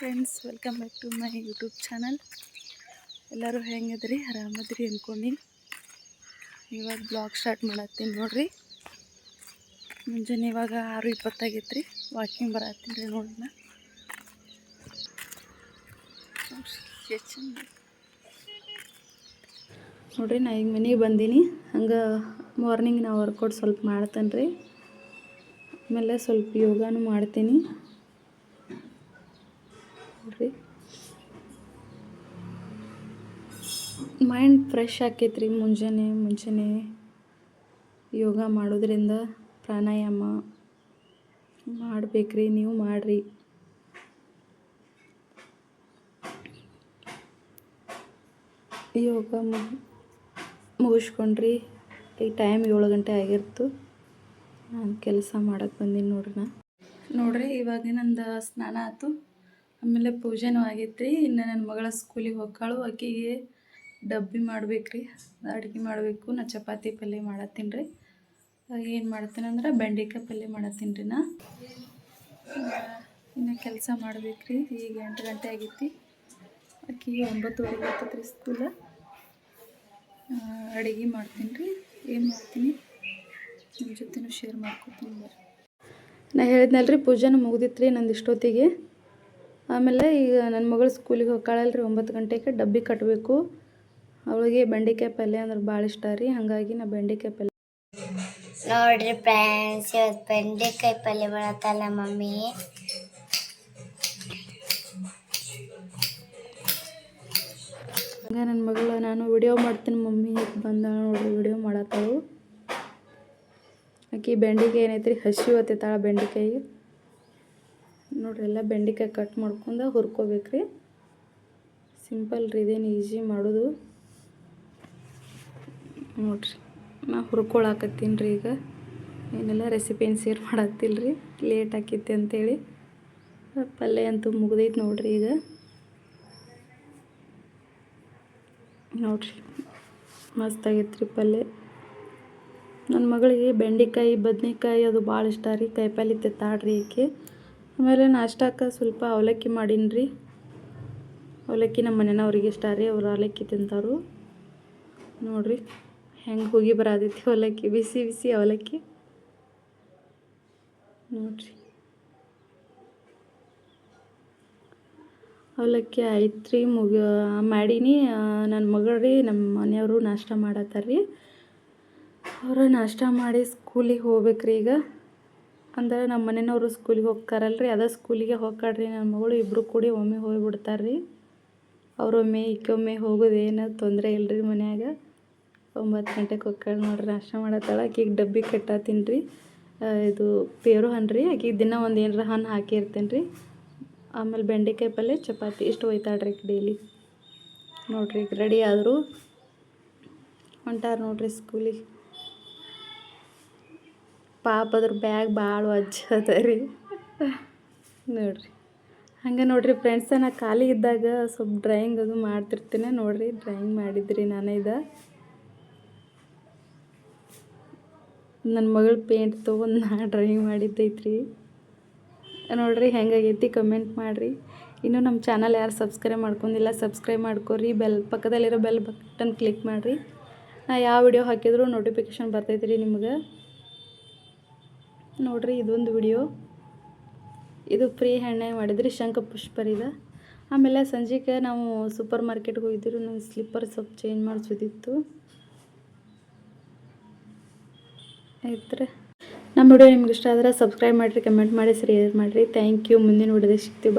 Friends, welcome back to my YouTube channel. ಎಲ್ಲರೂ ಹೆಂಗಿದ್ರಿ? ಆರಾಮದ್ರಿ ಅನ್ಕೊಂಡು ಇವಾಗ ಬ್ಲಾಗ್ ಸ್ಟಾರ್ಟ್ ಮಾಡತ್ತೀನಿ ನೋಡ್ರಿ. ಮುಂಜಾನೆ ಇವಾಗ 6:20 ಆಗೈತ್ರಿ. ವಾಕಿಂಗ್ ಬರತ್ತೀನಿ ರೀ ನೋಡೋಣ. ನೋಡ್ರಿ, ನಾ ಈಗ ಮನೆಗೆ ಬಂದೀನಿ. ಹಂಗೆ ಮಾರ್ನಿಂಗ್ ನಾ ವರ್ಕೌಟ್ ಸ್ವಲ್ಪ ಮಾಡ್ತೇನೆ ರೀ. ಆಮೇಲೆ ಸ್ವಲ್ಪ ಯೋಗಾನು ಮಾಡ್ತೀನಿ ನೋಡ್ರಿ. ಮೈಂಡ್ ಫ್ರೆಶ್ ಆಕೈತ್ರಿ. ಮುಂಜಾನೆ ಯೋಗ ಮಾಡೋದ್ರಿಂದ, ಪ್ರಾಣಾಯಾಮ ಮಾಡ್ಬೇಕ್ರಿ. ನೀವು ಮಾಡಿರಿ. ಯೋಗ ಮುಗಿಸ್ಕೊಂಡ್ರಿ. ಈ ಟೈಮ್ 7 ಗಂಟೆ ಆಗಿರ್ತು. ನಾನು ಕೆಲಸ ಮಾಡಕ್ಕೆ ಬಂದೀನಿ ನೋಡ್ರಿ. ಇವಾಗ ನಂದು ಸ್ನಾನ ಆಯ್ತು. ಆಮೇಲೆ ಪೂಜೆನೂ ಆಗೈತ್ರಿ. ಇನ್ನು ನನ್ನ ಮಗಳ ಸ್ಕೂಲಿಗೆ ಹೋಗ್ಕಾಳು. ಆಕೆಗೆ ಡಬ್ಬಿ ಮಾಡ್ಬೇಕ್ರಿ. ಅಡುಗೆ ಮಾಡಬೇಕು. ನಾ ಚಪಾತಿ ಪಲ್ಯ ಮಾಡತ್ತೀನಿ ರೀ. ಏನು ಮಾಡ್ತೀನಿ ಅಂದ್ರೆ ಬೆಂಡೆಕಾಯಿ ಪಲ್ಯ ಮಾಡತ್ತೀನಿ ರೀ. ಇನ್ನು ಕೆಲಸ ಮಾಡ್ಬೇಕ್ರಿ. ಈಗ 8 ಗಂಟೆ ಆಗೈತಿ. ಆಕೆಗೆ 9:30 ಆಗ್ತೈತೆ ರೀ ಸ್ಕೂಲ. ಅಡುಗೆ ಮಾಡ್ತೀನಿ ರೀ. ಏನು ಮಾಡ್ತೀನಿ ನಿಮ್ಮ ಜೊತೆನೂ ಶೇರ್ ಮಾಡ್ಕೊತೀನಿ ಬರ್ರಿ. ನಾ ಹೇಳಿದ್ನಲ್ರಿ, ಪೂಜೆನೂ ಮುಗ್ದಿತ್ತು ರೀ ನಂದು ಇಷ್ಟೊತ್ತಿಗೆ. ಆಮೇಲೆ ಈಗ ನನ್ನ ಮಗಳು ಸ್ಕೂಲಿಗೆ ಹೋಗ್ಕಾಳಲ್ರಿ 9 ಗಂಟೆಗೆ. ಡಬ್ಬಿ ಕಟ್ಟಬೇಕು. ಅವಳಿಗೆ ಬೆಂಡೆಕಾಯಿ ಪಲ್ಯ ಅಂದ್ರೆ ಭಾಳ ಇಷ್ಟ ರೀ. ಹಾಗಾಗಿ ನಾ ಬೆಂಡೆಕಾಯಿ ಪಲ್ಯ ನೋಡ್ರಿ ಫ್ರೆಂಡ್ಸ್, ಇವತ್ತು ಬೆಂಡೆಕಾಯಿ ಪಲ್ಯ ಮಾಡತ್ತಲ್ಲ ಮಮ್ಮಿ. ಹಂಗೆ ನನ್ನ ಮಗಳು ನಾನು ವಿಡಿಯೋ ಮಾಡ್ತೀನಿ ಮಮ್ಮಿ ಬಂದ ನೋಡ್ರಿ. ವಿಡಿಯೋ ಮಾಡತ್ತಾಳು. ಆಕೆ ಬೆಂಡೆಕಾಯಿ ಏನೈತೆ ರೀ, ಹಸಿ ಹೊತ್ತಿತ್ತಾಳ ಬೆಂಡೆಕಾಯಿ ನೋಡ್ರಿ. ಎಲ್ಲ ಬೆಂಡೆಕಾಯಿ ಕಟ್ ಮಾಡ್ಕೊಂಡು ಹುರ್ಕೋಬೇಕ್ರಿ. ಸಿಂಪಲ್ ರೀ, ಇದೇನು ಈಸಿ ಮಾಡೋದು ನೋಡ್ರಿ. ನಾ ಹುರ್ಕೊಳಕತ್ತೀನಿ ರೀ. ಈಗ ಏನೆಲ್ಲ ರೆಸಿಪಿ ಏನು ಶೇರ್ ಮಾಡತ್ತಿಲ್ಲ ರೀ, ಲೇಟ್ ಆಕೈತಿ ಅಂತೇಳಿ. ಪಲ್ಯ ಅಂತೂ ಮುಗ್ದೈತೆ ನೋಡ್ರಿ. ಈಗ ನೋಡ್ರಿ, ಮಸ್ತಾಗೈತೆ ರೀ ಪಲ್ಯ. ನನ್ನ ಮಗಳಿಗೆ ಬೆಂಡೆಕಾಯಿ ಬದ್ನೆಕಾಯಿ ಅದು ಭಾಳ ಇಷ್ಟ ರೀ. ಕಾಯಿಪಲ್ಯ ತಿಂತಾಳ್ರಿ ಈಕೆ. ಆಮೇಲೆ ನಾಷ್ಟಕ್ಕೆ ಸ್ವಲ್ಪ ಅವಲಕ್ಕಿ ಮಾಡೀನಿ ರೀ. ಅವಲಕ್ಕಿ ನಮ್ಮ ಮನೆಯವ್ರಿಗೆ ಇಷ್ಟ ರೀ. ಅವ್ರು ಅವಲಕ್ಕಿ ತಿಂತಾರು ನೋಡ್ರಿ. ಹೆಂಗೆ ಹೋಗಿ ಬರತೈತಿ ಅವಲಕ್ಕಿ, ಬಿಸಿ ಬಿಸಿ ಅವಲಕ್ಕಿ ನೋಡ್ರಿ. ಅವಲಕ್ಕಿ ಆಯ್ತು ರೀ, ಮಾಡೀನಿ. ನನ್ನ ಮಗಳು ರೀ, ನಮ್ಮ ಮನೆಯವರು ನಾಷ್ಟ ಮಾಡತ್ತಾರ್ರಿ. ಅವರು ನಾಷ್ಟ ಮಾಡಿ ಸ್ಕೂಲಿಗೆ ಹೋಗ್ಬೇಕ್ರಿ ಈಗ. ಅಂದ್ರೆ ನಮ್ಮ ಮನೆಯವರು ಸ್ಕೂಲಿಗೆ ಹೋಗ್ತಾರಲ್ರಿ, ಅದೇ ಸ್ಕೂಲಿಗೆ ಹೋಗ್ಕಾಳ್ರಿ ನನ್ನ ಮಗಳು. ಇಬ್ಬರು ಕೂಡಿ ಒಮ್ಮೆ ಹೋಗಿಬಿಡ್ತಾರ್ರಿ. ಅವರೊಮ್ಮೆ ಈಕೊಮ್ಮೆ ಹೋಗೋದೇನು ತೊಂದರೆ ಇಲ್ಲರಿ. ಮನ್ಯಾಗ 9 ಗಂಟೆಗೆ ಹೋಗ್ಕಾಳು ನೋಡ್ರಿ. ನಾಷ್ಟ ಮಾಡತ್ತಾಳ. ಆಕೆಗೆ ಡಬ್ಬಿ ಕಟ್ಟಾತೀನಿ ರೀ. ಇದು ಪೇರು ಹಣ್ಣು ರೀ. ಆಕೆಗೆ ದಿನ ಒಂದು ಏನರ ಹಣ್ಣು ಹಾಕಿರ್ತೀನಿ ರೀ. ಆಮೇಲೆ ಬೆಂಡೆಕಾಯಿ ಪಲ್ಯ, ಚಪಾತಿ ಇಷ್ಟು ಒಯ್ತಾಳ್ರಿ ಡೈಲಿ ನೋಡ್ರಿ. ಈಗ ರೆಡಿ ಆದರು, ಹೊಂಟಾರ ನೋಡ್ರಿ ಸ್ಕೂಲಿಗೆ. ಪಾಪ ಅದ್ರ ಬ್ಯಾಗ್ ಭಾಳ ವಜ್ಜ ಅದ ರೀ ನೋಡ್ರಿ. ಹಂಗೆ ನೋಡ್ರಿ ಫ್ರೆಂಡ್ಸ, ನಾ ಖಾಲಿ ಇದ್ದಾಗ ಸ್ವಲ್ಪ ಡ್ರಾಯಿಂಗ್ ಅದು ಮಾಡ್ತಿರ್ತೀನಿ ನೋಡ್ರಿ. ಡ್ರಾಯಿಂಗ್ ಮಾಡಿದ್ರಿ ನಾನು. ನನ್ನ ಮಗಳು ಪೇಂಟ್ ತೊಗೊಂಡು ನಾ ಡ್ರಾಯಿಂಗ್ ಮಾಡಿದ್ದೈತ್ರಿ ನೋಡ್ರಿ. ಹೆಂಗಾಗೈತಿ ಕಮೆಂಟ್ ಮಾಡಿರಿ. ಇನ್ನೂ ನಮ್ಮ ಚಾನಲ್ ಯಾರು ಸಬ್ಸ್ಕ್ರೈಬ್ ಮಾಡ್ಕೊಂಡಿಲ್ಲ, ಸಬ್ಸ್ಕ್ರೈಬ್ ಮಾಡ್ಕೊರಿ. ಪಕ್ಕದಲ್ಲಿರೋ ಬೆಲ್ ಬಟನ್ ಕ್ಲಿಕ್ ಮಾಡಿರಿ. ನಾ ಯಾವ ವಿಡಿಯೋ ಹಾಕಿದ್ರು ನೋಟಿಫಿಕೇಷನ್ ಬರ್ತೈತೆ ರೀ ನಿಮ್ಗೆ ನೋಡ್ರಿ. ಇದೊಂದು ವಿಡಿಯೋ, ಇದು ಫ್ರೀ ಹ್ಯಾಂಡ್ನಾಗ ಮಾಡಿದ್ರಿ, ಶಂಖ ಪುಷ್ಪರಿದ. ಆಮೇಲೆ ಸಂಜೆಗೆ ನಾವು ಸೂಪರ್ ಮಾರ್ಕೆಟ್ಗೆ ಹೋಗಿದ್ದೀವಿ. ನನ್ನ ಸ್ಲಿಪ್ಪರ್ ಸ್ವಲ್ಪ ಚೇಂಜ್ ಮಾಡಿಸೋದಿತ್ತು. ಆಯ್ತು ರೀ. ನಮ್ಮ ವಿಡಿಯೋ ನಿಮ್ಗೆ ಇಷ್ಟ ಆದರೆ ಸಬ್ಸ್ಕ್ರೈಬ್ ಮಾಡಿರಿ, ಕಮೆಂಟ್ ಮಾಡಿ, ಶೇರ್ ಮಾಡಿರಿ. Thank you. ಮುಂದಿನ ವಿಡಿಯೋದಾಗ ಸಿಗ್ತೀವಿ.